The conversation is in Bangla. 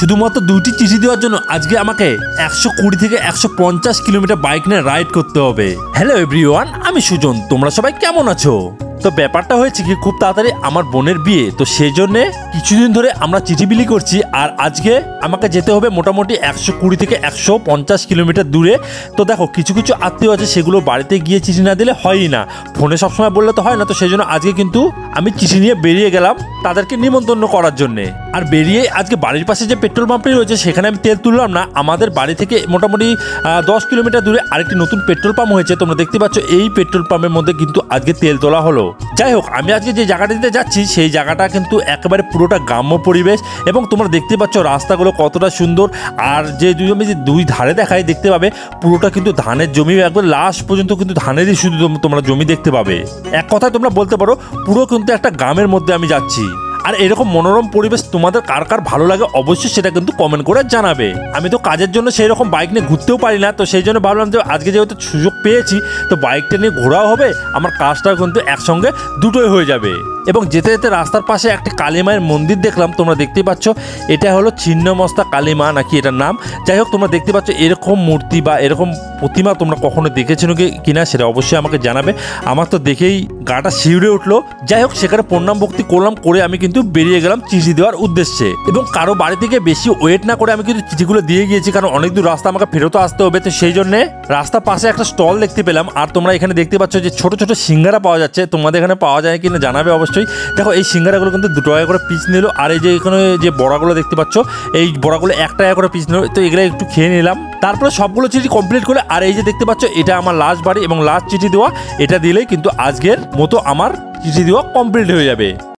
শুধুমাত্র 2টি চিঠি দেওয়ার জন্য আজকে আমাকে 120 থেকে 150 কিলোমিটার বাইক নিয়ে রাইড করতে হবে। হ্যালো এভরিওয়ান, আমি সুজন। তোমরা সবাই কেমন আছো? তো ব্যাপারটা হয়েছে কি, খুব তাড়াতাড়ি আমার বোনের বিয়ে, তো সেই জন্যে কিছুদিন ধরে আমরা চিঠি বিলি করছি। আর আজকে আমাকে যেতে হবে মোটামুটি 120 থেকে 150 কিলোমিটার দূরে। তো দেখো, কিছু কিছু আত্মীয় আছে, সেগুলো বাড়িতে গিয়ে চিঠি না দিলে হয়ই না, ফোনে সবসময় বললে তো হয় না। তো সেই জন্য আজকে কিন্তু আমি চিঠি নিয়ে বেরিয়ে গেলাম তাদেরকে নিমন্ত্রণ করার জন্যে। আর বেরিয়ে আজকে বাড়ির পাশে যে পেট্রোল পাম্পটি রয়েছে সেখানে আমি তেল তুললাম না। আমাদের বাড়ি থেকে মোটামুটি 10 কিলোমিটার দূরে আরেকটি নতুন পেট্রোল পাম্প হয়েছে, তোমরা দেখতে পাচ্ছ। এই পেট্রোল পাম্পের মধ্যে কিন্তু আজকে তেল তোলা হলো। যাই হোক, আমি আজকে যে জায়গাটিতে যাচ্ছি সেই জায়গাটা কিন্তু একেবারে পুরোটা গ্রাম্য পরিবেশ, এবং তোমরা দেখতে পাচ্ছ রাস্তাগুলো কতটা সুন্দর। আর আমি যে দুই ধারে দেখাই, দেখতে পাবে পুরোটা কিন্তু ধানের জমি, একবার লাস্ট পর্যন্ত কিন্তু ধানেরই শুধু তোমরা জমি দেখতে পাবে। এক কথায় তোমরা বলতে পারো পুরো কিন্তু একটা গ্রামের মধ্যে আমি যাচ্ছি। আর এরকম মনোরম পরিবেশ তোমাদের কার কার ভালো লাগে অবশ্যই সেটা কিন্তু কমেন্ট করে জানাবে। আমি তো কাজের জন্য সেই রকম বাইক নিয়ে ঘুরতেও পারি না, তো সেই জন্য ভাবলাম যে আজকে যেহেতু সুযোগ পেয়েছি, তো বাইকটা নিয়ে ঘোরাও হবে, আমার কাজটাও কিন্তু একসঙ্গে দুটোই হয়ে যাবে। এবং যেতে যেতে রাস্তার পাশে একটি কালী মায়ের মন্দির দেখলাম, তোমরা দেখতেই পাচ্ছ। এটা হলো ছিন্নমস্তা কালী মা নাকি এটার নাম। যাই হোক, তোমরা দেখতে পাচ্ছ এরকম মূর্তি বা এরকম প্রতিমা তোমরা কখনো দেখেছো কিনা সেটা অবশ্যই আমাকে জানাবে। আমার তো দেখেই গাটা শিউরে উঠলো। যাই হোক, সেখানে প্রণাম ভক্তি করলাম, করে আমি কিন্তু বেরিয়ে গেলাম চিঠি দেওয়ার উদ্দেশ্যে। এবং কারো বাড়ি থেকে বেশি ওয়েট না করে আমি কিন্তু চিঠিগুলো দিয়ে গিয়েছি, কারণ অনেক দূর রাস্তা আমাকে ফেরত আসতে হবে। তো সেই জন্য রাস্তার পাশে একটা স্টল দেখতে পেলাম। আর তোমরা এখানে দেখতে পাচ্ছ যে ছোট ছোট সিঙ্গারা পাওয়া যাচ্ছে, তোমাদের এখানে পাওয়া যায় কিনা জানাবে অবশ্যই। দেখো, এই সিঙ্গারাগুলো কিন্তু 2 টাকা করে পিস নিল। আর এই যে এখানে যে বড়াগুলো দেখতে পাচ্ছ, এই বড়াগুলো 1 টাকা করে পিস নিল। তো এগুলো একটু খেয়ে নিলাম, তারপরে সবগুলো চিঠি কমপ্লিট করে। আর এই যে দেখতে পাচ্ছ, এটা আমার লাস্ট বাড়ি এবং লাস্ট চিঠি দেওয়া। এটা দিলেই কিন্তু আজকের মতো আমার চিঠি দেওয়া কমপ্লিট হয়ে যাবে।